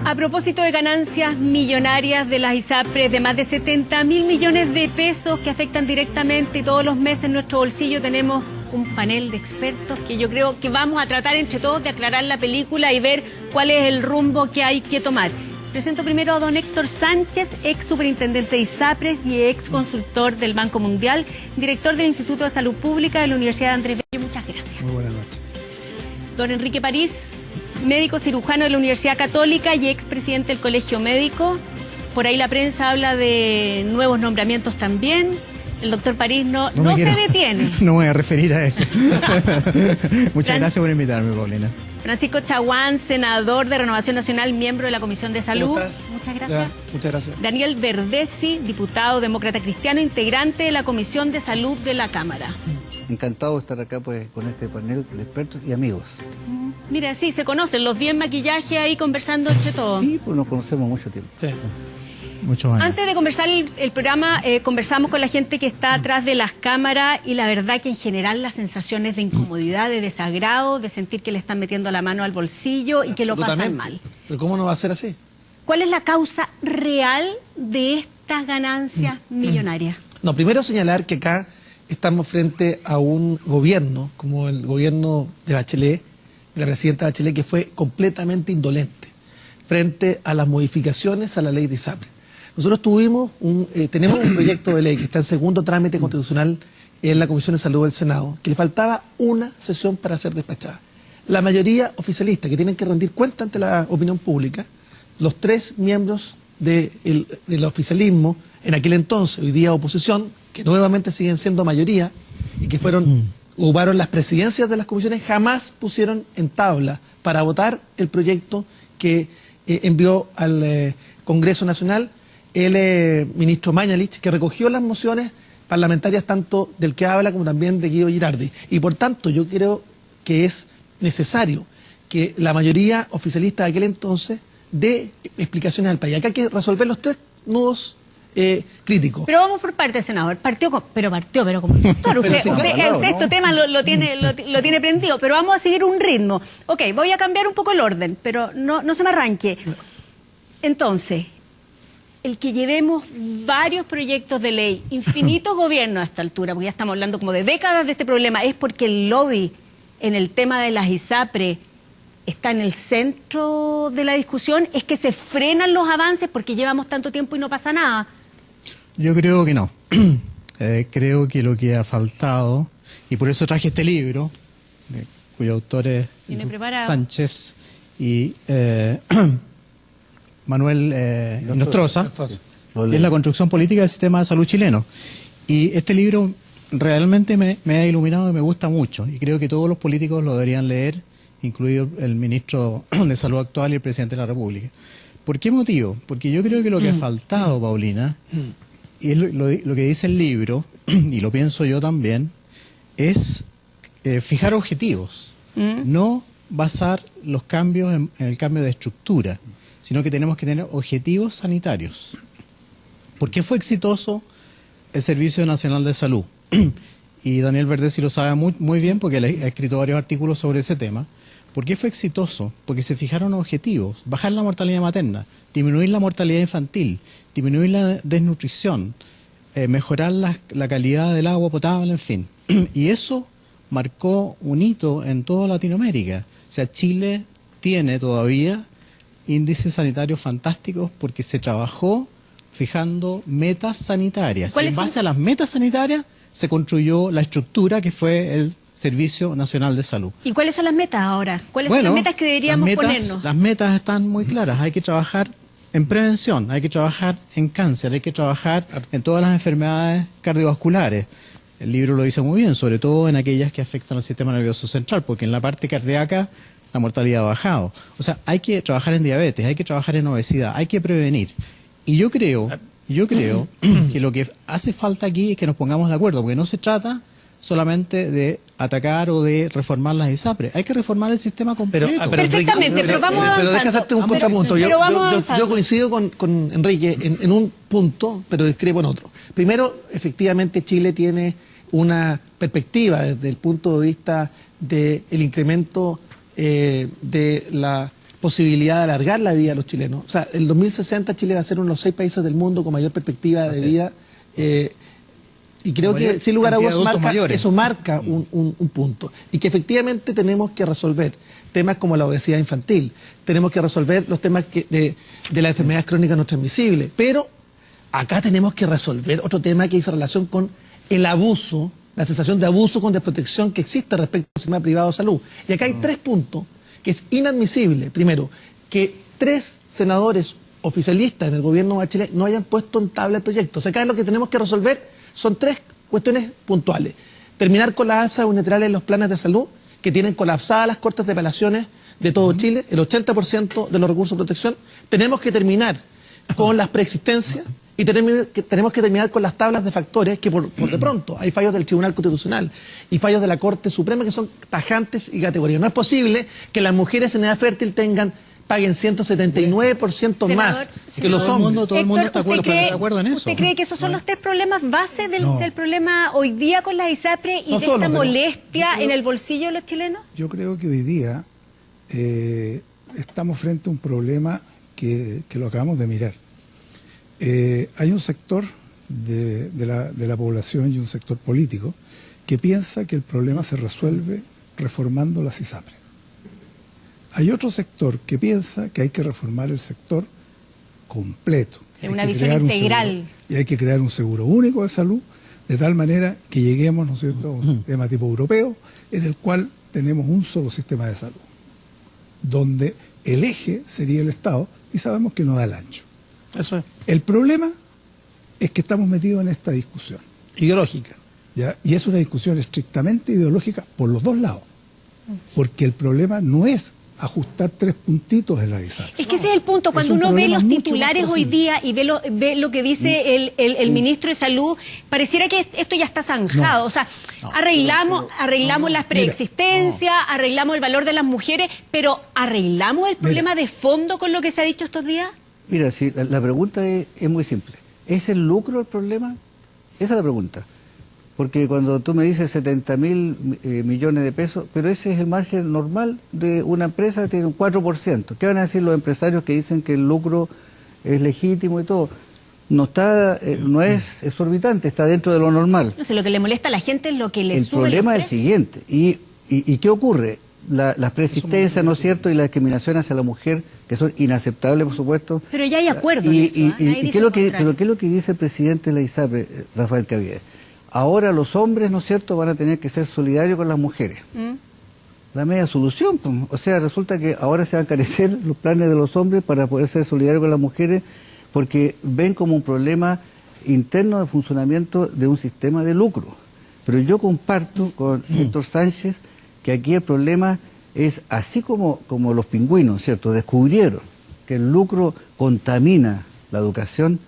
A propósito de ganancias millonarias de las ISAPRES de más de 70.000 millones de pesos que afectan directamente todos los meses en nuestro bolsillo, tenemos un panel de expertos que yo creo que vamos a tratar entre todos de aclarar la película y ver cuál es el rumbo que hay que tomar. Presento primero a don Héctor Sánchez, ex superintendente de ISAPRES y ex consultor del Banco Mundial, director del Instituto de Salud Pública de la Universidad de Andrés Bello. Muchas gracias. Muy buenas noches. Don Enrique París, médico cirujano de la Universidad Católica y expresidente del Colegio Médico. Por ahí la prensa habla de nuevos nombramientos también. El doctor París no se detiene. No me voy a referir a eso. Muchas gracias por invitarme, Paulina. Francisco Chaguán, senador de Renovación Nacional, miembro de la Comisión de Salud. Muchas gracias. Ya, muchas gracias. Daniel Verdesi, diputado demócrata cristiano, integrante de la Comisión de Salud de la Cámara. Encantado de estar acá pues con este panel de expertos y amigos. Mira, sí, se conocen, los vi en maquillaje ahí conversando entre todos. Sí, pues nos conocemos mucho tiempo. Sí. Muchos años. Antes de conversar el programa, conversamos con la gente que está atrás de las cámaras y la verdad que en general las sensaciones de incomodidad, de desagrado, de sentir que le están metiendo la mano al bolsillo y que lo pasan mal. Pero ¿cómo no va a ser así? ¿Cuál es la causa real de estas ganancias millonarias? No, primero señalar que acá estamos frente a un gobierno, como el gobierno de Bachelet, de la presidenta Bachelet, que fue completamente indolente frente a las modificaciones a la ley de ISAPRES. Nosotros tenemos un proyecto de ley que está en segundo trámite constitucional en la Comisión de Salud del Senado, que le faltaba una sesión para ser despachada. La mayoría oficialista, que tienen que rendir cuenta ante la opinión pública, los 3 miembros del oficialismo, en aquel entonces, hoy día oposición, que nuevamente siguen siendo mayoría y que ocuparon las presidencias de las comisiones, jamás pusieron en tabla para votar el proyecto que envió al Congreso Nacional el ministro Mañalich, que recogió las mociones parlamentarias tanto del que habla como también de Guido Girardi. Y por tanto yo creo que es necesario que la mayoría oficialista de aquel entonces dé explicaciones al país. Acá hay que resolver los 3 nudos crítico. Pero vamos por parte, senador. Partió como doctor. Este tema lo tiene prendido, pero vamos a seguir un ritmo. Ok, voy a cambiar un poco el orden, pero no se me arranque. Entonces, el que llevemos varios proyectos de ley, infinitos gobiernos a esta altura, porque ya estamos hablando como de décadas de este problema, es porque el lobby en el tema de las ISAPRES está en el centro de la discusión, es que se frenan los avances porque llevamos tanto tiempo y no pasa nada. Yo creo que no. Creo que lo que ha faltado, y por eso traje este libro, cuyo autor es Sánchez y Manuel Nostroza, es la construcción política del sistema de salud chileno. Y este libro realmente me ha iluminado y me gusta mucho, y creo que todos los políticos lo deberían leer, incluido el ministro de Salud actual y el presidente de la República. ¿Por qué motivo? Porque yo creo que lo que ha faltado, Paulina, y es lo que dice el libro, y lo pienso yo también, es fijar objetivos, no basar los cambios en el cambio de estructura, sino que tenemos que tener objetivos sanitarios. ¿Por qué fue exitoso el Servicio Nacional de Salud? Y Daniel Verdesi lo sabe muy bien porque él ha escrito varios artículos sobre ese tema. ¿Por qué fue exitoso? Porque se fijaron objetivos: bajar la mortalidad materna, disminuir la mortalidad infantil, disminuir la desnutrición, mejorar la calidad del agua potable, en fin. Y eso marcó un hito en toda Latinoamérica. O sea, Chile tiene todavía índices sanitarios fantásticos porque se trabajó fijando metas sanitarias. En base a las metas sanitarias se construyó la estructura que fue el Servicio Nacional de Salud. ¿Y cuáles son las metas ahora? ¿Cuáles son las metas que deberíamos ponernos? Las metas están muy claras. Hay que trabajar en prevención, hay que trabajar en cáncer, hay que trabajar en todas las enfermedades cardiovasculares. El libro lo dice muy bien, sobre todo en aquellas que afectan al sistema nervioso central, porque en la parte cardíaca la mortalidad ha bajado. O sea, hay que trabajar en diabetes, hay que trabajar en obesidad, hay que prevenir. Y yo creo que lo que hace falta aquí es que nos pongamos de acuerdo, porque no se trata solamente de atacar o de reformar las ISAPRES. Hay que reformar el sistema completo. Perfectamente, pero vamos avanzando. Pero deja hacerte un contrapunto. Yo coincido con Enrique en un punto, pero discrepo en otro. Primero, efectivamente, Chile tiene una perspectiva desde el punto de vista del incremento de la posibilidad de alargar la vida a los chilenos. O sea, el 2060 Chile va a ser uno de los 6 países del mundo con mayor perspectiva de vida. Y creo que, sin lugar a dudas, eso marca un punto. Y que efectivamente tenemos que resolver temas como la obesidad infantil, tenemos que resolver los temas de las enfermedades crónicas no transmisibles, pero acá tenemos que resolver otro tema que dice relación con el abuso, la sensación de abuso con desprotección que existe respecto al sistema privado de salud. Y acá hay 3 puntos que es inadmisible. Primero, que 3 senadores oficialistas en el gobierno de Bachelet no hayan puesto en tabla el proyecto. O sea, acá lo que tenemos que resolver son 3 cuestiones puntuales. Terminar con las alzas unilaterales en los planes de salud, que tienen colapsadas las cortes de apelaciones de todo Chile, el 80% de los recursos de protección. Tenemos que terminar con las preexistencias y tenemos que terminar con las tablas de factores, que por de pronto hay fallos del Tribunal Constitucional y fallos de la Corte Suprema que son tajantes y categóricos. No es posible que las mujeres en edad fértil paguen 179% más que los hombres. Todo el mundo está de acuerdo en eso. ¿Usted cree que esos son los 3 problemas base del problema hoy día con las ISAPRE y de esta molestia en el bolsillo de los chilenos? Yo creo que hoy día estamos frente a un problema que lo acabamos de mirar. Hay un sector de la población y un sector político que piensa que el problema se resuelve reformando las ISAPRE. Hay otro sector que piensa que hay que reformar el sector completo. Una visión integral. Y hay que crear un seguro único de salud, de tal manera que lleguemos, ¿no es cierto?, a un sistema tipo europeo, en el cual tenemos un solo sistema de salud, donde el eje sería el Estado, y sabemos que no da el ancho. Eso es. El problema es que estamos metidos en esta discusión. Ideológica. ¿Ya? Y es una discusión estrictamente ideológica por los dos lados. Porque el problema no es ajustar 3 puntitos en la ISAPRE. Es que ese es el punto. Cuando uno ve los titulares hoy día y ve lo que dice el ministro de Salud, pareciera que esto ya está zanjado. O sea, arreglamos las preexistencias, arreglamos el valor de las mujeres, pero ¿arreglamos el problema de fondo con lo que se ha dicho estos días? Mira, si la pregunta es muy simple. ¿Es el lucro el problema? Esa es la pregunta. Porque cuando tú me dices 70.000 millones de pesos, pero ese es el margen normal de una empresa que tiene un 4%. ¿Qué van a decir los empresarios que dicen que el lucro es legítimo y todo? No es exorbitante, está dentro de lo normal. No sé, lo que le molesta a la gente es lo que le sube. El problema es el siguiente. ¿Y qué ocurre? Las preexistencias, ¿no es cierto?, y la discriminación hacia la mujer, que son inaceptables, por supuesto. Pero ya hay acuerdo en eso. ¿Qué es lo que dice el presidente de la ISAPRE, Rafael Caviedes? Ahora los hombres, ¿no es cierto?, van a tener que ser solidarios con las mujeres. La media solución, pues. O sea, resulta que ahora se van a encarecer los planes de los hombres para poder ser solidarios con las mujeres, porque ven como un problema interno de funcionamiento de un sistema de lucro. Pero yo comparto con Héctor Sánchez que aquí el problema es, así como los pingüinos, ¿cierto?, descubrieron que el lucro contamina la educación,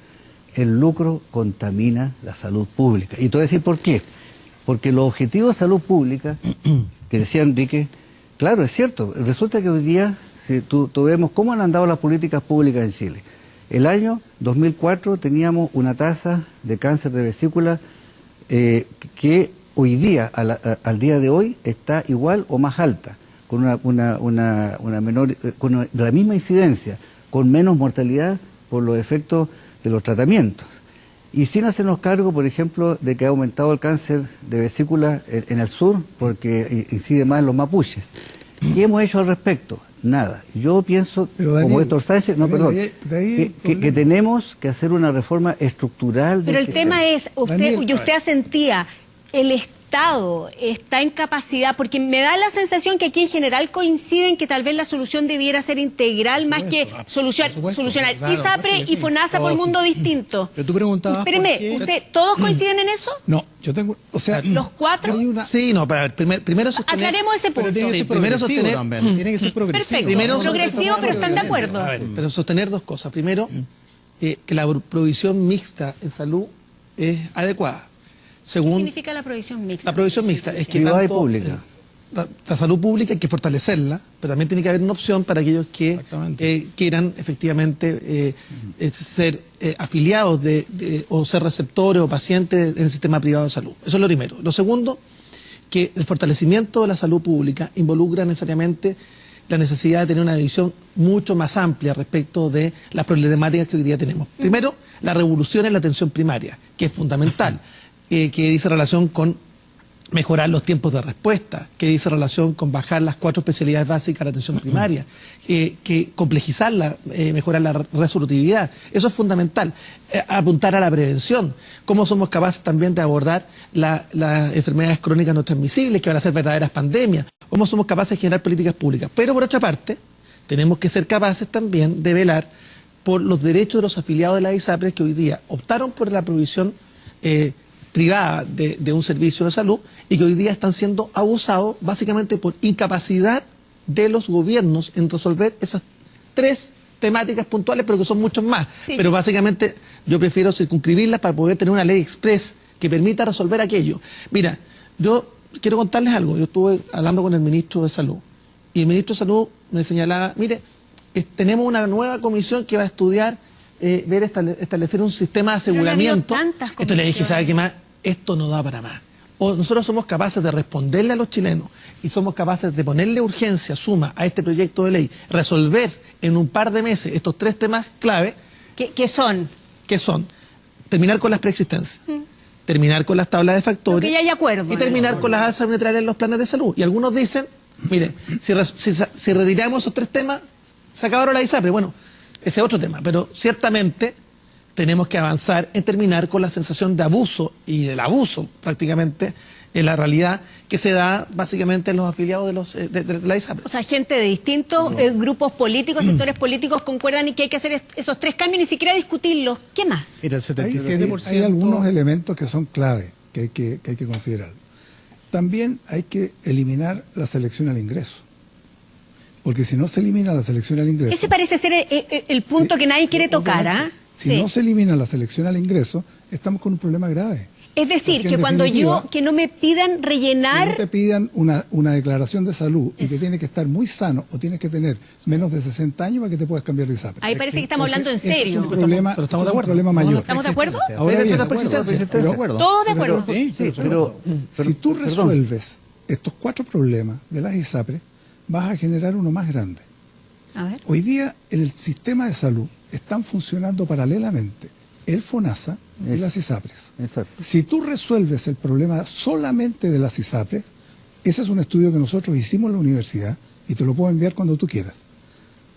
el lucro contamina la salud pública. Y te voy a decir por qué. Porque los objetivos de salud pública, que decía Enrique, claro, es cierto, resulta que hoy día, si tú vemos cómo han andado las políticas públicas en Chile. El año 2004 teníamos una tasa de cáncer de vesícula que hoy día, al día de hoy, está igual o más alta, con una menor, con la misma incidencia, con menos mortalidad por los efectos de los tratamientos. Y sin hacernos cargo, por ejemplo, de que ha aumentado el cáncer de vesícula en el sur, porque incide más en los mapuches. ¿Qué hemos hecho al respecto? Nada. Yo pienso, Daniel, como Héctor Sánchez, que tenemos que hacer una reforma estructural. Pero el tema es, usted asentía, el Estado está en capacidad, porque me da la sensación que aquí en general coinciden que tal vez la solución debiera ser integral más que solucionar ISAPRE y FONASA por mundo distinto. Pero tú preguntabas. Espéreme, ¿todos coinciden en eso? No, yo tengo, o sea, ¿los 4? Sí, no, pero primero sostener. Aclaremos ese punto. Pero tiene que ser progresivo también. Tiene que ser progresivo. Perfecto, progresivo, pero están de acuerdo. Pero sostener 2 cosas. Primero, que la provisión mixta en salud es adecuada. ¿Qué significa la provisión mixta? La provisión mixta es que privada y pública. La salud pública hay que fortalecerla, pero también tiene que haber una opción para aquellos que quieran efectivamente ser afiliados o ser receptores o pacientes en el sistema privado de salud. Eso es lo primero. Lo segundo, que el fortalecimiento de la salud pública involucra necesariamente la necesidad de tener una visión mucho más amplia respecto de las problemáticas que hoy día tenemos. Primero, la revolución en la atención primaria, que es fundamental, que dice relación con mejorar los tiempos de respuesta, que dice relación con bajar las 4 especialidades básicas de la atención primaria, que complejizarla, mejorar la resolutividad. Eso es fundamental. Apuntar a la prevención. Cómo somos capaces también de abordar las enfermedades crónicas no transmisibles, que van a ser verdaderas pandemias. Cómo somos capaces de generar políticas públicas. Pero por otra parte, tenemos que ser capaces también de velar por los derechos de los afiliados de la ISAPRES que hoy día optaron por la provisión privada de un servicio de salud y que hoy día están siendo abusados básicamente por incapacidad de los gobiernos en resolver esas 3 temáticas puntuales, pero que son muchos más. Sí. Pero básicamente yo prefiero circunscribirlas para poder tener una ley express que permita resolver aquello. Mira, yo quiero contarles algo. Yo estuve hablando con el ministro de Salud y el ministro de Salud me señalaba, mire, tenemos una nueva comisión que va a estudiar establecer un sistema de aseguramiento. Entonces le dije, ¿sabe qué más? Esto no da para más. O nosotros somos capaces de responderle a los chilenos y somos capaces de ponerle urgencia, suma a este proyecto de ley, resolver en un par de meses estos 3 temas clave. ¿Qué son? Que son terminar con las preexistencias, terminar con las tablas de factores Porque ya hay acuerdo, y terminar con las alzas arbitrarias en los planes de salud. Y algunos dicen, mire, si retiramos esos 3 temas, se acabaron la ISAPRE. Bueno, ese es otro tema, pero ciertamente tenemos que avanzar en terminar con la sensación de abuso y del abuso prácticamente en la realidad que se da básicamente en los afiliados de la ISAPRE. O sea, gente de distintos grupos políticos, sectores políticos concuerdan y que hay que hacer esos 3 cambios, ni siquiera discutirlos. ¿Qué más? Mira, el 77%... Hay algunos elementos que son clave, que hay que considerar. También hay que eliminar la selección al ingreso. Porque si no se elimina la selección al ingreso... Ese parece ser el punto que nadie quiere tocar, ¿ah? Si no se elimina la selección al ingreso, estamos con un problema grave. Es decir, Porque que en cuando definitiva, que no me pidan rellenar... Que no te pidan una declaración de salud y que tiene que estar muy sano o tienes que tener menos de 60 años para que te puedas cambiar de ISAPRE. Ahí parece que estamos hablando en Ese serio. es un problema, pero estamos de acuerdo. un problema mayor. ¿Estamos de acuerdo? Ahora bien, de acuerdo. Todos de acuerdo. Pero si tú resuelves estos 4 problemas de las ISAPRE, vas a generar uno más grande. A ver. Hoy día en el sistema de salud están funcionando paralelamente el FONASA y las ISAPRES. Exacto. Si tú resuelves el problema solamente de las ISAPRES, ese es un estudio que nosotros hicimos en la universidad y te lo puedo enviar cuando tú quieras.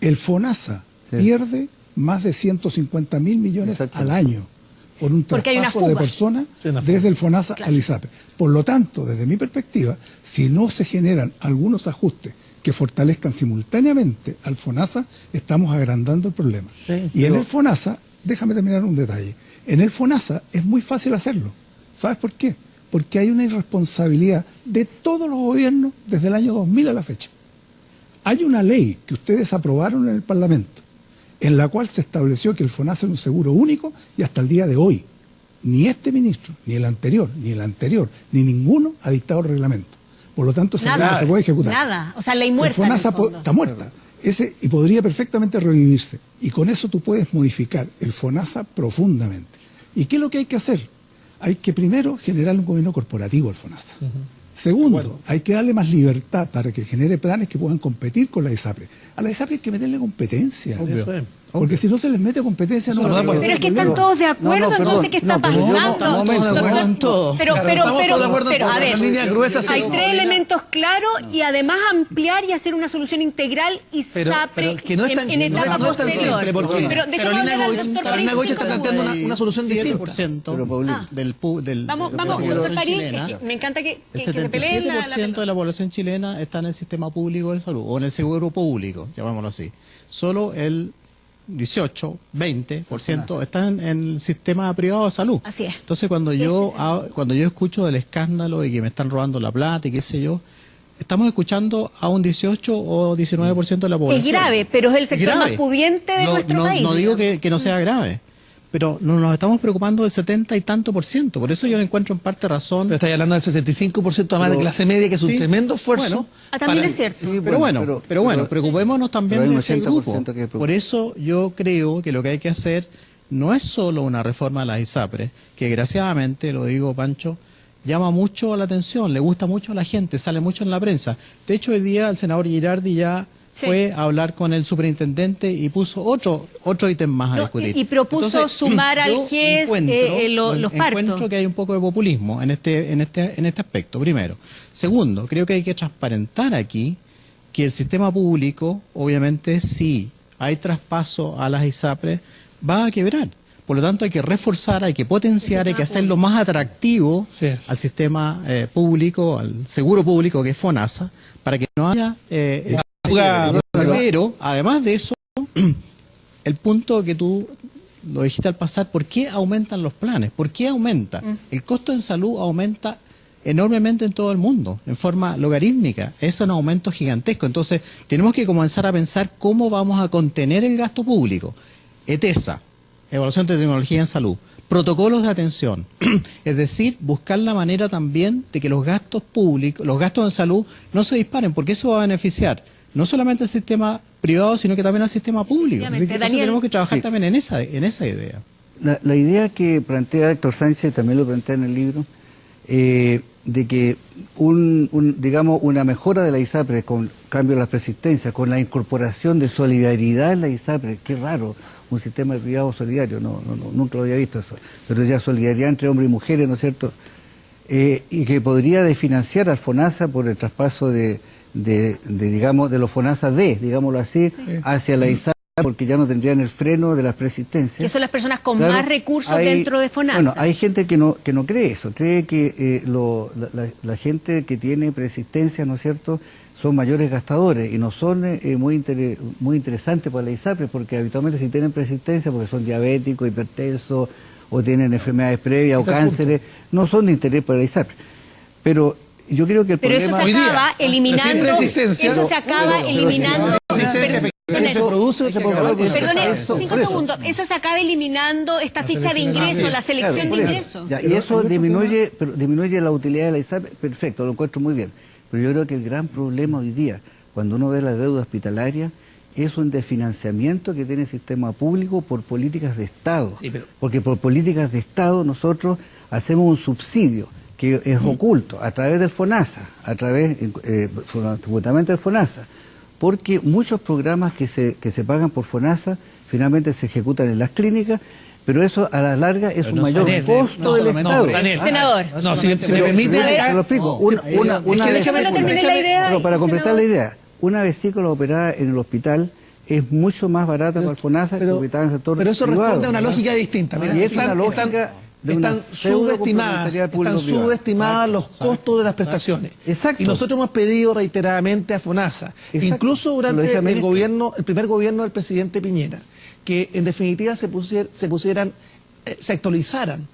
El FONASA pierde más de 150.000 millones al año por un Porque hay una traspaso de fuga. personas desde el FONASA al ISAPRE. Por lo tanto, desde mi perspectiva, si no se generan algunos ajustes que fortalezcan simultáneamente al FONASA, estamos agrandando el problema. Y en el FONASA, déjame terminar un detalle, en el FONASA es muy fácil hacerlo. ¿Sabes por qué? Porque hay una irresponsabilidad de todos los gobiernos desde el año 2000 a la fecha. Hay una ley que ustedes aprobaron en el Parlamento, en la cual se estableció que el FONASA es un seguro único y hasta el día de hoy, ni este ministro, ni el anterior, ni ninguno ha dictado el reglamento. Por lo tanto, esa ley no se puede ejecutar. Nada, o sea, ley muerta. El FONASA en el fondo. está muerta. Y podría perfectamente revivirse. Y con eso tú puedes modificar el FONASA profundamente. ¿Y qué es lo que hay que hacer? Hay que primero generar un gobierno corporativo al FONASA. Segundo, hay que darle más libertad para que genere planes que puedan competir con la ISAPRE. A la ISAPRE hay que meterle competencia. Porque si no se les mete competencia, no va a Pero es que están todos de acuerdo, entonces, ¿qué está pero yo no- pasando? no me- Estamos de acuerdo en todo. Pero, a ver, las líneas gruesas hay sí. 3 elementos claros y además ampliar y hacer una solución integral y SAPRE que no es tan, en etapa no es tan posterior. simple, porque Pero déjame hablar al doctor Carolina Goya está París. planteando una solución distinta. 7% Pero, Paulino, del Vamos, de la doctor población París, chilena, es que me encanta que el se peleen la 77% de la población chilena está en el sistema público de salud o en el seguro público, llamémoslo así. Solo el 18-20% está en el sistema privado de salud. Así es. Entonces cuando yo escucho del escándalo y que me están robando la plata y qué sé yo, estamos escuchando a un 18 o 19% de la población. Es grave, pero es el sector Grave. más pudiente de nuestro país. No digo digamos. que no sea grave, pero nos estamos preocupando del 70 y tanto por ciento. Por eso yo le encuentro en parte razón. Pero estáis hablando del 65% más de clase media, que es un Sí, tremendo esfuerzo. bueno. También es cierto. Sí, Pero bueno, preocupémonos también pero hay de un ese 80% grupo. que es preocupante. Por eso yo creo que lo que hay que hacer no es solo una reforma a las ISAPRES, que desgraciadamente, lo digo Pancho, llama mucho la atención, le gusta mucho a la gente, sale mucho en la prensa. De hecho, hoy día el senador Girardi ya fue a hablar con el superintendente y puso otro ítem más a discutir. Y propuso entonces, sumar al GES los partos. Encuentro que hay un poco de populismo en este aspecto, primero. Segundo, creo que hay que transparentar aquí que el sistema público, obviamente, si hay traspaso a las ISAPRES, va a quebrar. Por lo tanto, hay que reforzar, hay que potenciar, hay que hacerlo más atractivo al sistema público, al seguro público que es FONASA, para que no haya... Pero, además de eso, el punto que tú lo dijiste al pasar, ¿por qué aumentan los planes? ¿Por qué aumenta? El costo en salud aumenta enormemente en todo el mundo, en forma logarítmica. Es un aumento gigantesco. Entonces, tenemos que comenzar a pensar cómo vamos a contener el gasto público. ETESA, Evaluación de Tecnología en Salud, protocolos de atención, es decir, buscar la manera también de que los gastos públicos, los gastos en salud no se disparen, porque eso va a beneficiar no solamente al sistema privado, sino que también al sistema público. Entonces tenemos que trabajar también en esa idea. La idea que plantea Héctor Sánchez, también lo plantea en el libro, de que digamos una mejora de la ISAPRE con cambio de las persistencias, con la incorporación de solidaridad en la ISAPRE, qué raro, un sistema privado solidario, nunca lo había visto eso, pero ya solidaridad entre hombres y mujeres, ¿no es cierto? Y que podría desfinanciar al FONASA por el traspaso de los FONASA digámoslo así, hacia la ISAPRE, porque ya no tendrían el freno de las persistencias. Que son las personas con más recursos dentro de FONASA. Bueno, hay gente que no cree eso, cree que la gente que tiene persistencia, ¿no es cierto?, son mayores gastadores y no son muy interesantes para la ISAPRE, porque habitualmente si tienen persistencia, porque son diabéticos, hipertensos, o tienen enfermedades previas o cánceres, no son de interés para la ISAPRE. Pero yo creo que el problema... Pero eso se acaba eliminando... Eso se acaba eliminando... Perdone, 5 segundos. Eso se acaba eliminando esta ficha de ingreso, la selección de ingresos. Y eso disminuye la utilidad de la ISAPRE. Perfecto, lo encuentro muy bien. Pero yo creo que el gran problema hoy día, cuando uno ve la deuda hospitalaria, es un desfinanciamiento que tiene el sistema público por políticas de Estado. Porque por políticas de Estado nosotros hacemos un subsidio que es oculto a través del FONASA, fundamentalmente del FONASA, porque muchos programas que se pagan por FONASA finalmente se ejecutan en las clínicas, pero eso a la larga es un mayor costo del Estado. Senador. No, si me permite... Lo explico. Para completar la idea, una vesícula operada en el hospital es mucho más barata para el FONASA que operada en el sector privado. Pero eso responde a una lógica distinta. Y es una lógica... Están subestimadas los costos de las prestaciones. Exacto. Y nosotros hemos pedido reiteradamente a FONASA, incluso durante el primer gobierno del presidente Piñera, que en definitiva se actualizaran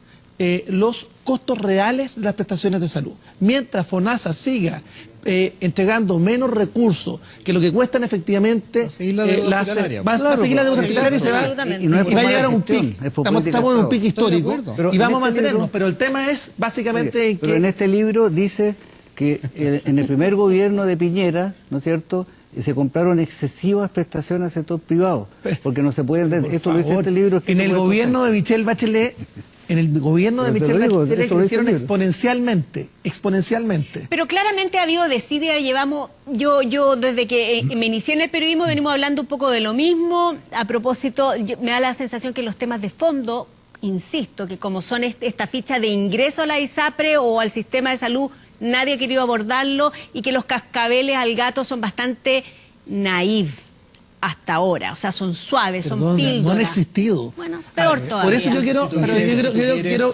los costos reales de las prestaciones de salud. Mientras FONASA siga entregando menos recursos que lo que cuestan efectivamente, va a seguir la deuda hospitalaria y va a llegar a un pic. Estamos en un pic histórico y vamos a mantenernos, pero el tema es básicamente Pero en este libro dice que en el primer gobierno de Piñera, ¿no es cierto?, se compraron excesivas prestaciones al sector privado, porque no se pueden... Esto lo dice este libro. En el gobierno de Michelle Bachelet... crecieron exponencialmente. Pero claramente ha habido desidia, yo desde que me inicié en el periodismo venimos hablando un poco de lo mismo. A propósito, me da la sensación que los temas de fondo, insisto, que como son esta ficha de ingreso a la ISAPRE o al sistema de salud, nadie ha querido abordarlo, y que los cascabeles al gato son bastante naif hasta ahora, o sea, son suaves, son píldoras. No han existido. Bueno, peor todavía. Por eso yo quiero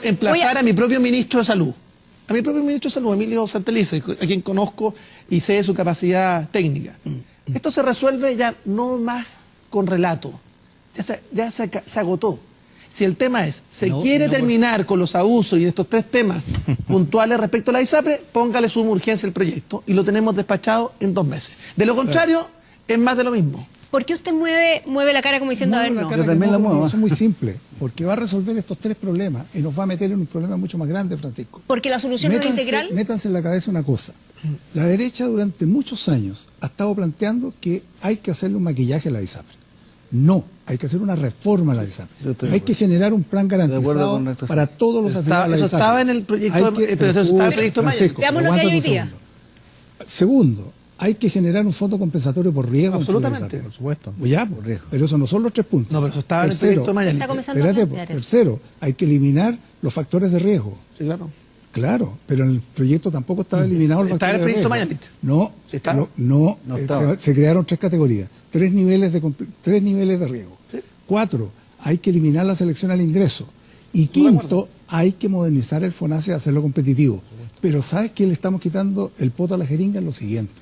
emplazar a mi propio ministro de Salud, Emilio Santelice, a quien conozco y sé de su capacidad técnica. Esto se resuelve ya no más con relato, ya se agotó. Si el tema es, quiere terminar con los abusos y estos 3 temas puntuales respecto a la ISAPRE, póngale suma urgencia al proyecto y lo tenemos despachado en 2 meses. De lo contrario, es más de lo mismo. ¿Por qué usted mueve la cara como diciendo, a ver, no? Yo también la muevo. Es muy simple, porque va a resolver estos 3 problemas y nos va a meter en un problema mucho más grande, Francisco. ¿Porque la solución no es integral? Métanse en la cabeza una cosa. La derecha durante muchos años ha estado planteando que hay que hacerle un maquillaje a la ISAPRE. No, hay que hacer una reforma a la ISAPRE. Hay que generar un plan garantizado para todos los afiliados a la ISAPRE. Eso estaba en el proyecto, pero eso estaba en el proyecto Maya. Veamos lo que hay hoy día. Segundo, hay que generar un fondo compensatorio por riesgo. Absolutamente. Por supuesto. Ya, pero eso no son los 3 puntos. No, pero eso estaba en el proyecto Maya. Tercero, hay que eliminar los factores de riesgo. Sí, claro. Claro, pero en el proyecto tampoco estaba eliminado el factor de riesgo. ¿Está en el proyecto No, se crearon 3 categorías, 3 niveles de riesgo. ¿Sí? 4, hay que eliminar la selección al ingreso. Y quinto, hay que modernizar el FONASA y hacerlo competitivo. Pero ¿sabes qué le estamos quitando el poto a la jeringa? En lo siguiente.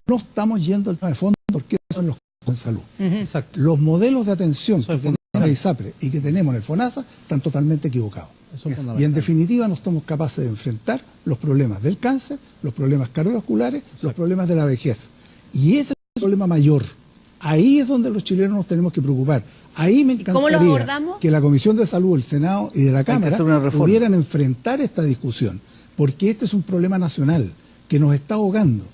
No estamos yendo al tema de fondo porque son los con salud. Exacto. Los modelos de atención que tenemos en la ISAPRE y que tenemos en el FONASA están totalmente equivocados. Y en definitiva no somos capaces de enfrentar los problemas del cáncer, los problemas cardiovasculares, los problemas de la vejez. Y ese es el problema mayor. Ahí es donde los chilenos nos tenemos que preocupar. Ahí me encantaría que la Comisión de Salud, el Senado y de la Cámara pudieran enfrentar esta discusión. Porque este es un problema nacional que nos está ahogando.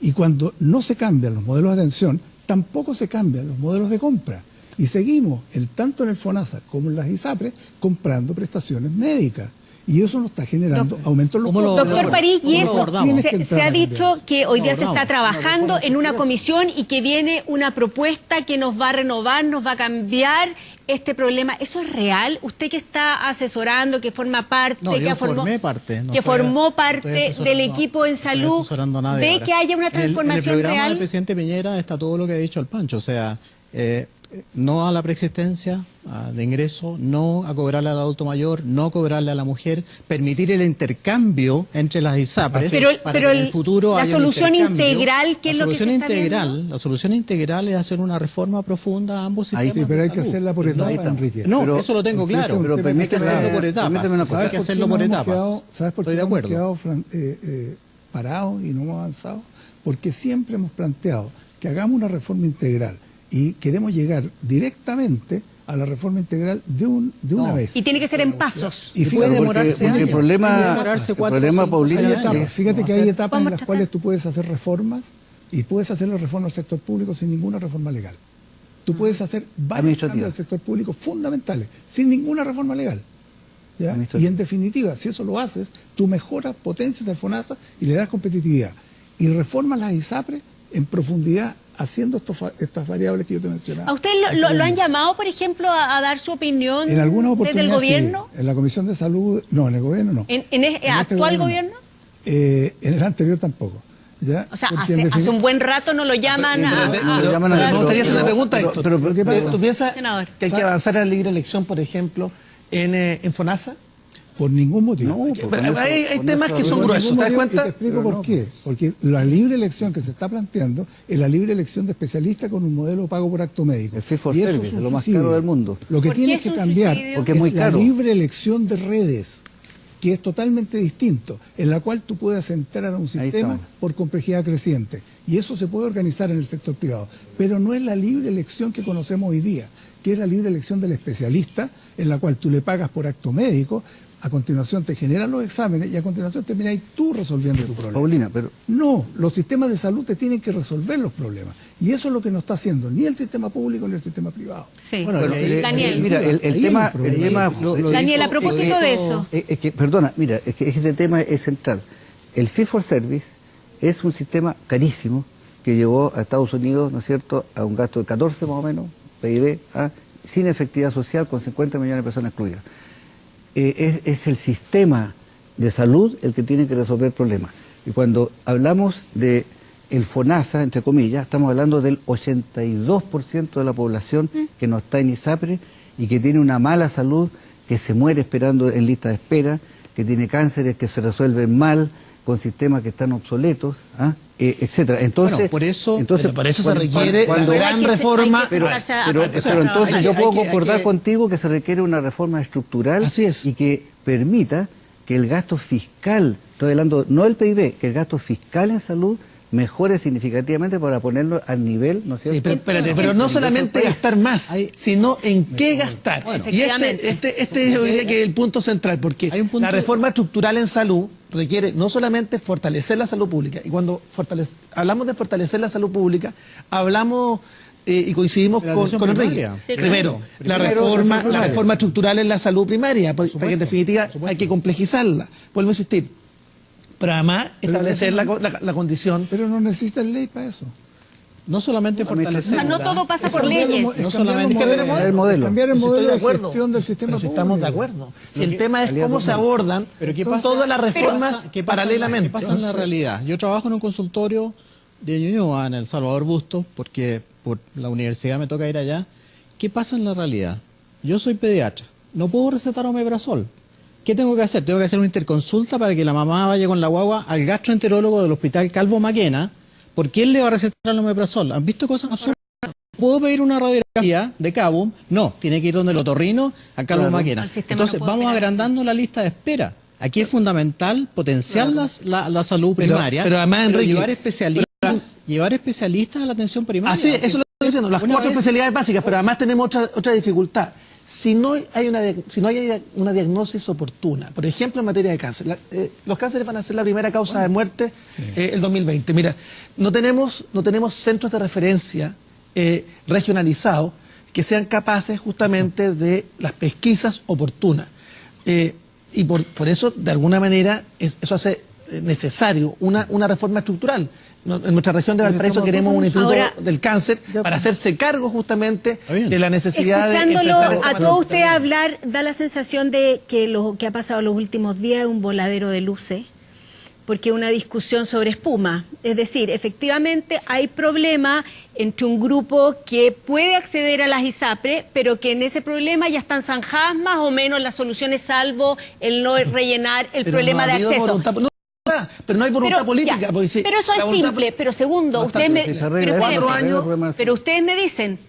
Y cuando no se cambian los modelos de atención, tampoco se cambian los modelos de compra. Y seguimos, tanto en el FONASA como en las ISAPRE, comprando prestaciones médicas. Y eso nos está generando aumentos en los costos. Doctor París, y eso se ha dicho que hoy día se está trabajando en una comisión y que viene una propuesta que nos va a renovar, nos va a cambiar este problema. ¿Eso es real? Usted que está asesorando, que forma parte, que formó parte del equipo en salud, ¿ve que haya una transformación real? En el programa real del presidente Piñera está todo lo que ha dicho el Pancho, o sea, no a la preexistencia de ingreso, no a cobrarle al adulto mayor, no cobrarle a la mujer, permitir el intercambio entre las ISAPRES para que en el futuro la haya solución integral, ¿qué es lo que se está viendo? La solución integral es hacer una reforma profunda a ambos sistemas. Sí, pero hay que hacerla por etapas, Enrique. No, eso lo tengo claro, pero hay que hacerlo por etapas. Hay que hacerlo por etapas. ¿Sabes por qué hemos quedado parados y no hemos avanzado? Porque siempre hemos planteado que hagamos una reforma integral y queremos llegar directamente a la reforma integral de una vez. Y tiene que ser en pasos. Y puede demorarse años. El problema, Paulina, fíjate que hay etapas en las cuales tú puedes hacer reformas y puedes hacer la reforma al sector público sin ninguna reforma legal. Tú puedes hacer varios cambios al sector público fundamentales sin ninguna reforma legal. ¿Ya? Y en definitiva, si eso lo haces, tú mejoras, potencias el FONASA y le das competitividad. Y reformas las ISAPRE en profundidad, haciendo estas variables que yo te mencionaba. ¿A usted lo han llamado, por ejemplo, a dar su opinión en alguna oportunidad, desde el gobierno? Sí. En la Comisión de Salud, no, en el gobierno no. ¿En este actual gobierno? En el anterior tampoco. ¿Ya? O sea, hace un buen rato no lo llaman me gustaría hacer una pregunta, Héctor. Pero ¿qué pasa? ¿Tú piensas que hay que avanzar en la libre elección, por ejemplo, en FONASA? Por ningún motivo. No, hay temas que son gruesos, ¿te das cuenta? Y te explico por qué. Porque la libre elección que se está planteando es la libre elección de especialistas con un modelo pago por acto médico. El fee for service, es lo más caro del mundo. Lo que tiene que cambiar porque es muy caro. La libre elección de redes, que es totalmente distinto, en la cual tú puedes entrar a un sistema por complejidad creciente. Y eso se puede organizar en el sector privado. Pero no es la libre elección que conocemos hoy día, que es la libre elección del especialista, en la cual tú le pagas por acto médico, a continuación te generan los exámenes y a continuación terminas tú resolviendo tu problema. Paulina, pero... No, los sistemas de salud te tienen que resolver los problemas. Y eso es lo que no está haciendo ni el sistema público ni el sistema privado. Sí. Bueno, Daniel. Mira, el tema... Daniel, a propósito de eso. Perdona, mira, es que este tema es central. El fee for service es un sistema carísimo que llevó a Estados Unidos, ¿no es cierto?, a un gasto de 14 más o menos, PIB, sin efectividad social, con 50 millones de personas excluidas. Es el sistema de salud el que tiene que resolver el problema. Y cuando hablamos de el FONASA, entre comillas, estamos hablando del 82% de la población que no está en ISAPRE y que tiene una mala salud, que se muere esperando en lista de espera, que tiene cánceres que se resuelven mal, con sistemas que están obsoletos, etcétera. Entonces, por eso se requiere una gran reforma. Pero entonces yo puedo concordar contigo que se requiere una reforma estructural y que permita que el gasto fiscal, estoy hablando no del PIB, que el gasto fiscal en salud mejore significativamente para ponerlo al nivel, ¿no es cierto? Sí, pero no solamente gastar más, sino en qué gastar. Bueno, y este yo diría que es el punto central, porque la reforma estructural en salud requiere no solamente fortalecer la salud pública, y cuando hablamos de fortalecer la salud pública, hablamos y coincidimos La con atención Enrique. primaria. Sí, Primero, la Primero, reforma estructural en la salud primaria, porque en definitiva hay que complejizarla. Vuelvo a insistir. Pero además establecer la condición. Pero no necesitan ley para eso. No solamente fortalecer. O sea, no todo pasa por cambiar leyes. los- es No cambiar solamente los modelos, el modelo. cambiar el Pero si modelo estoy de de acuerdo. gestión del sistema Pero si público. estamos de acuerdo. Si el tema es cómo se abordan Pero ¿qué pasa? todas las reformas ¿Qué pasa paralelamente. ¿Qué pasa en la realidad? Yo trabajo en un consultorio de Ñuñoa, en el Salvador Bustos, porque por la universidad me toca ir allá. ¿Qué pasa en la realidad? Yo soy pediatra, no puedo recetar omeprazol. ¿Qué tengo que hacer? Tengo que hacer una interconsulta para que la mamá vaya con la guagua al gastroenterólogo del Hospital Calvo Maquena, porque él le va a recetar el omeprazol. ¿Han visto cosas absurdas? ¿Puedo pedir una radiografía de Cabum? No, tiene que ir donde el otorrino, a Calvo Maquena. Al sistema Entonces, no puedo vamos operar agrandando la lista de espera. Aquí es fundamental potenciar la salud primaria, pero además, Enrique, llevar especialistas a la atención primaria. Así, eso es lo que estoy diciendo, las Una cuatro vez- especialidades básicas, pero además tenemos otra dificultad. Si no hay una diagnosis oportuna, por ejemplo en materia de cáncer, los cánceres van a ser la primera causa de muerte el 2020. Mira, no tenemos centros de referencia regionalizados que sean capaces justamente de las pesquisas oportunas. Y por eso, de alguna manera, eso hace necesario una reforma estructural. En nuestra región de Valparaíso queremos un instituto Ahora, del cáncer para hacerse cargo justamente bien. de la necesidad de Escuchándolo enfrentar esta a pandemia. todos ustedes hablar, da la sensación de que lo que ha pasado los últimos días es un voladero de luces, porque es una discusión sobre espuma. Es decir, efectivamente hay problema entre un grupo que puede acceder a las ISAPRE, pero que en ese problema ya están zanjadas más o menos las soluciones, salvo el no rellenar el Pero problema no ha de habido acceso. voluntad, pero no hay voluntad Pero, política. ya, Porque pero eso la es voluntad simple. Pero segundo, no está ustedes me, simple. Se arregla pero eso, espérense, se arregla el problema del pero ustedes me dicen,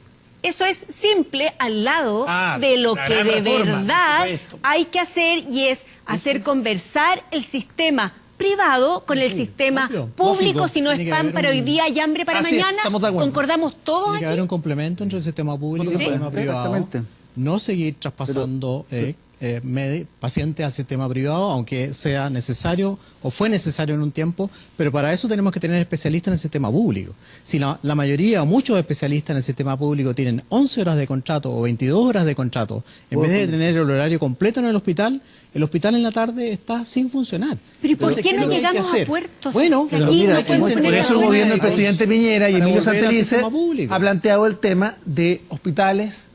eso es simple al lado de lo la que gran de reforma, por verdad supuesto. hay que hacer, y es hacer conversar el sistema privado con el sistema obvio, público. lógico. Si no es Tiene que pan haber para un- hoy día y hambre para Así es, mañana, estamos de acuerdo. concordamos todos Tiene que aquí. haber un complemento entre el sistema público y el Sí. sistema privado. Exactamente. No seguir traspasando pacientes al sistema privado, aunque sea necesario o fue necesario en un tiempo, pero para eso tenemos que tener especialistas en el sistema público. Si la mayoría o muchos especialistas en el sistema público tienen 11 horas de contrato o 22 horas de contrato, en vez de tener el horario completo en el hospital en la tarde está sin funcionar. Pero ¿y por Entonces, qué es no lo que hay que llegamos a hacer? puertos? Bueno, Si pero aquí mira, no pueden por poner Por eso el la gobierno del buena. presidente Piñera y Para Emilio volver al Santelice sistema público. ha planteado el tema de hospitales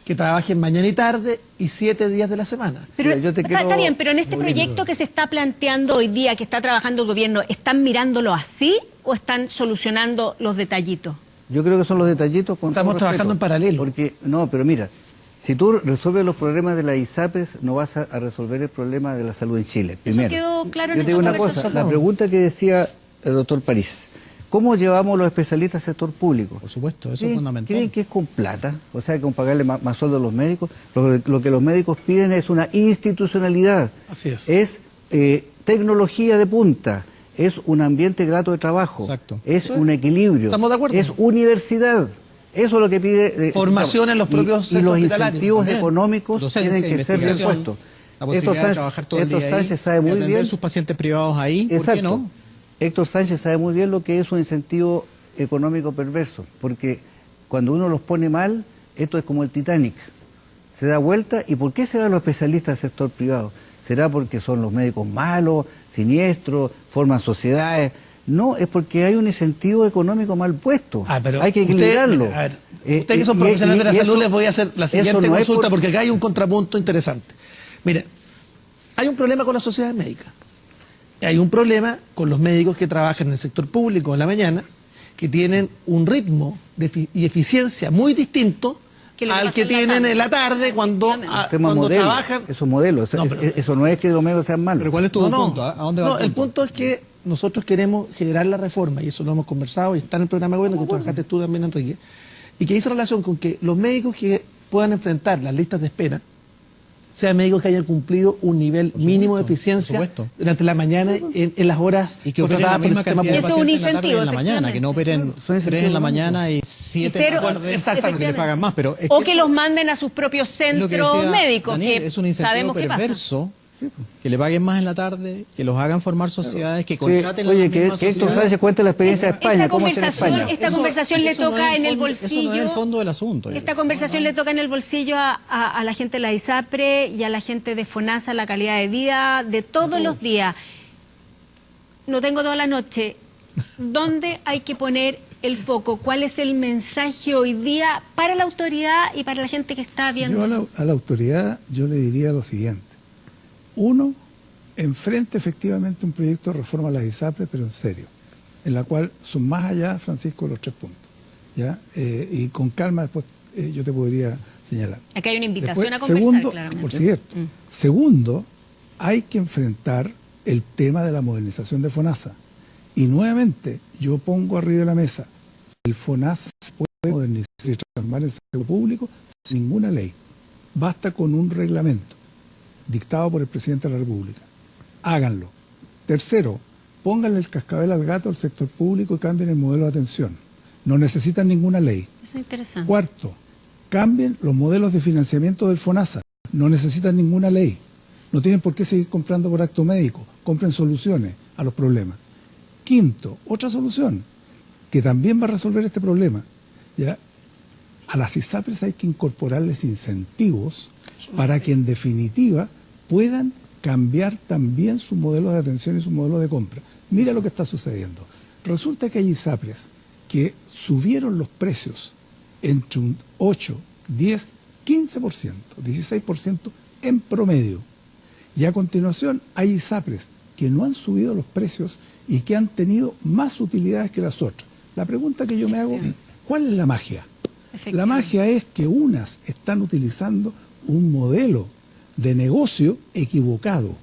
que trabajen mañana y tarde y 7 días de la semana. Pero, Mira, yo te está quiero- bien, pero en este proyecto que se está planteando hoy día, que está trabajando el gobierno, ¿están mirándolo así o están solucionando los detallitos? Yo creo que son los detallitos. Con Estamos todo trabajando respeto. en paralelo. Porque, no, pero mira, si tú resuelves los problemas de la ISAPRES, no vas a resolver el problema de la salud en Chile. Primero. quedó claro en Yo te digo esta una cosa, conversación. la pregunta que decía el doctor París, ¿cómo llevamos los especialistas al sector público? Por supuesto, eso es ¿Creen- fundamental. ¿Creen que es con plata? O sea, con pagarle más sueldo a los médicos. Lo que los médicos piden es una institucionalidad. Así es. Es tecnología de punta. Es un ambiente grato de trabajo. Exacto. Es un equilibrio. Estamos de acuerdo. Es universidad. Eso es lo que pide... Formación en los propios y centros los hospitalarios. incentivos También. económicos Docencia, tienen que ser investigación, repuestos. la posibilidad de trabajar todo el día Héctor ahí, Sánchez sabe de muy atender bien... sus pacientes privados ahí, ¿por Exacto. qué no? Héctor Sánchez sabe muy bien lo que es un incentivo económico perverso, porque cuando uno los pone mal, esto es como el Titanic. Se da vuelta, ¿y por qué se van los especialistas del sector privado? ¿Será porque son los médicos malos, siniestros, forman sociedades? No, es porque hay un incentivo económico mal puesto. Pero hay que usted, equilibrarlo. mira, a ver, ustedes que son profesionales de la salud, les voy a hacer la siguiente no es consulta, por- porque acá hay un contrapunto interesante. Mire, hay un problema con las sociedades médicas. Hay un problema con los médicos que trabajan en el sector público en la mañana, que tienen un ritmo y eficiencia muy distinto Que lo que al pasa que en la tienen tarde. en la tarde cuando, Tema cuando modelo, trabajan. Eso modelo, eso, No, pero- eso no es que los médicos sean malos. Pero ¿cuál es tu punto? ¿A dónde va No, el punto es que nosotros queremos generar la reforma, y eso lo hemos conversado, y está en el programa de gobierno que trabajaste tú también, Enrique, y que dice relación con que los médicos que puedan enfrentar las listas de espera sean médicos que hayan cumplido un nivel mínimo de eficiencia por supuesto. durante la mañana en las horas Y que operen la contratadas por el misma sistema cantidad de Eso es público. un pacientes en la tarde y en la incentivo, mañana, que no operen Son 3 en la incentivos mañana y 7 en cero, la tarde, bueno, exactamente. porque le pagan más. Pero es O que que eso los manden a sus propios es lo que centros decía médicos, Daniel, que es un incentivo sabemos qué pasa. perverso Sí. Que le paguen más en la tarde, que los hagan formar sociedades, que contraten Oye, las que mismas Héctor sociedades. Sánchez cuente la experiencia de España, cómo es en España. Esta conversación le Eso no toca es en el fondo- bolsillo. Eso no es el fondo del asunto. Esta conversación le toca en el bolsillo a la gente de la ISAPRE y a la gente de FONASA, la calidad de vida de todos los días. No tengo toda la noche. ¿Dónde hay que poner el foco? ¿Cuál es el mensaje hoy día para la autoridad y para la gente que está viendo? Yo a la autoridad yo le diría lo siguiente. Uno, enfrente efectivamente un proyecto de reforma a las ISAPRE, pero en serio, en la cual son más allá, Francisco, los 3 puntos. ¿Ya? Y con calma después yo te podría señalar. Aquí hay una invitación Después, a conversar, segundo, claramente. por cierto. Segundo, hay que enfrentar el tema de la modernización de FONASA. Y nuevamente, yo pongo arriba de la mesa, el FONASA se puede modernizar y transformar en servicio público sin ninguna ley. Basta con un reglamento dictado por el presidente de la República. Háganlo. Tercero, pónganle el cascabel al gato al sector público y cambien el modelo de atención. No necesitan ninguna ley. Eso es interesante. Cuarto, cambien los modelos de financiamiento del FONASA. No necesitan ninguna ley. No tienen por qué seguir comprando por acto médico. Compren soluciones a los problemas. Quinto, otra solución que también va a resolver este problema. ¿Ya? A las ISAPRES hay que incorporarles incentivos para que en definitiva puedan cambiar también su modelo de atención y su modelo de compra. Mira lo que está sucediendo. Resulta que hay ISAPRES que subieron los precios entre un 8, 10, 15%, 16% en promedio. Y a continuación hay ISAPRES que no han subido los precios y que han tenido más utilidades que las otras. La pregunta que yo me hago, ¿cuál es la magia? La magia es que unas están utilizando un modelo de negocio equivocado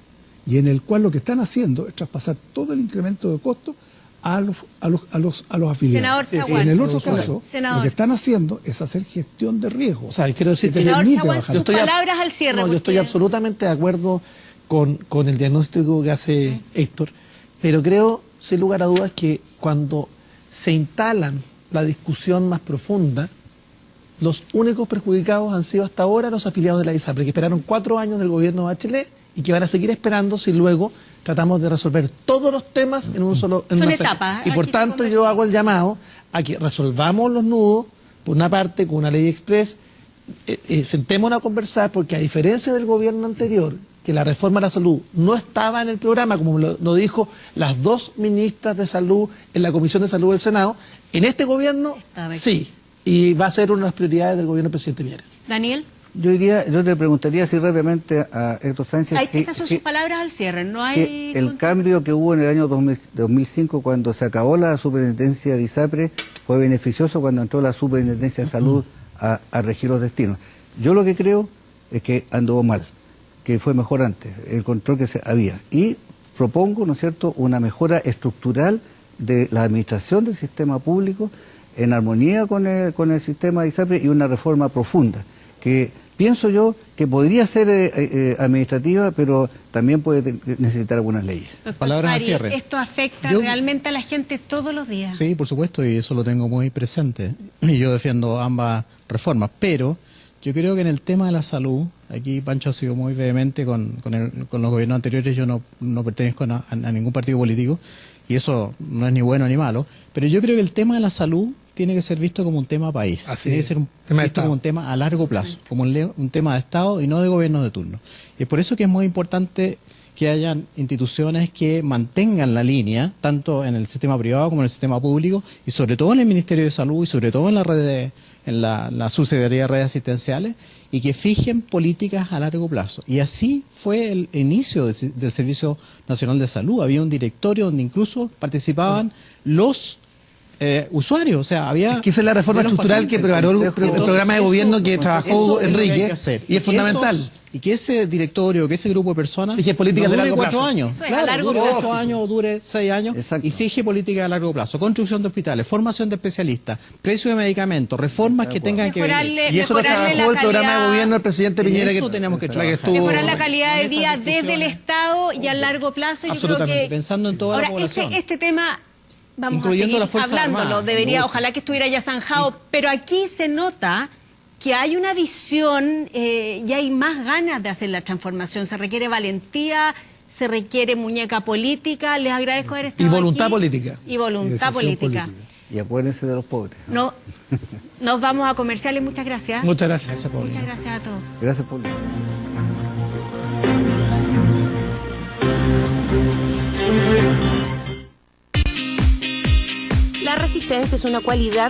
y en el cual lo que están haciendo es traspasar todo el incremento de costos a los afiliados. Senador Y en el otro Chaguán. caso, Senador. lo que están haciendo es hacer gestión de riesgo. O sea, quiero decir que te que Senador permite Chaguán, bajar. sus palabras al cierre. No, yo estoy porque- absolutamente de acuerdo con el diagnóstico que hace Héctor, pero creo, sin lugar a dudas, que cuando se instalan la discusión más profunda, los únicos perjudicados han sido hasta ahora los afiliados de la ISAPRE, que esperaron 4 años del gobierno de Bachelet y que van a seguir esperando si luego tratamos de resolver todos los temas en un solo... en Son una saca. etapas, Y por aquí se tanto conversa. yo hago el llamado a que resolvamos los nudos, por una parte con una ley express, sentémonos a conversar, porque a diferencia del gobierno anterior, que la reforma de la salud no estaba en el programa, como lo dijo las 2 ministras de salud en la Comisión de Salud del Senado, en este gobierno Estaba. sí, y va a ser una de las prioridades del gobierno del presidente Piñera. Daniel, Yo te preguntaría si rápidamente a Héctor Sánchez ahí si- estas son si- sus palabras al cierre. No que hay el cambio que hubo en el año 2005 cuando se acabó la superintendencia de ISAPRE fue beneficioso cuando entró la superintendencia de salud a regir los destinos. Yo lo que creo es que anduvo mal, que fue mejor antes, el control que había. Y propongo, ¿no es cierto?, una mejora estructural de la administración del sistema público en armonía con el sistema de ISAPRE y una reforma profunda, que pienso yo que podría ser administrativa, pero también puede necesitar algunas leyes. Doctor Palabras al Farías, cierre. esto afecta Yo- realmente a la gente todos los días. Sí, por supuesto, y eso lo tengo muy presente. Y yo defiendo ambas reformas, pero yo creo que en el tema de la salud, aquí Pancho ha sido muy vehemente con los gobiernos anteriores, yo no pertenezco a ningún partido político, y eso no es ni bueno ni malo, pero yo creo que el tema de la salud tiene que ser visto como un tema país, Así tiene que es. ser Tema de visto Estado. como un tema a largo plazo, como un tema de Estado y no de gobierno de turno. Y es por eso que es muy importante que hayan instituciones que mantengan la línea, tanto en el sistema privado como en el sistema público, y sobre todo en el Ministerio de Salud y sobre todo en la red en la subsecretaría de redes asistenciales, y que fijen políticas a largo plazo. Y así fue el inicio del Servicio Nacional de Salud. Había un directorio donde incluso participaban los usuarios, o sea, había... Es que esa es la reforma de los estructural que pacientes. preparó el Entonces, programa de eso- gobierno que trabajó eso es lo que hay Enrique, que hacer. y es fundamental. Y que ese directorio, que ese grupo de personas Fije políticas no de dure largo 4 plazo. años, Eso es, claro, a largo dure plazo. 8 años o dure 6 años, Exacto. y fije política a largo plazo, construcción de hospitales, formación de especialistas, precio de medicamentos, reformas que tengan que ver. Mejorarle- Y eso lo mejorarle trabajó el la programa de calidad- gobierno del presidente En Piñera. eso tenemos que la trabajar. estuvo- Mejorar la calidad de Con vida estas desde el discusiones. Estado y a largo plazo. Yo creo Absolutamente. que Pensando en toda la ahora, población. este tema vamos Incluyendo a seguir las Fuerzas hablándolo. Armadas. Debería, Me gusta. ojalá que estuviera ya zanjado, pero aquí se nota que hay una visión y hay más ganas de hacer la transformación. Se requiere valentía, se requiere muñeca política. Les agradezco haber estado Y voluntad aquí. política. Y voluntad decisión política. Y acuérdense de los pobres. No, nos vamos a comerciales. Muchas gracias. Muchas gracias. Gracias, Paulina. Muchas gracias a todos. Gracias por... La resistencia es una cualidad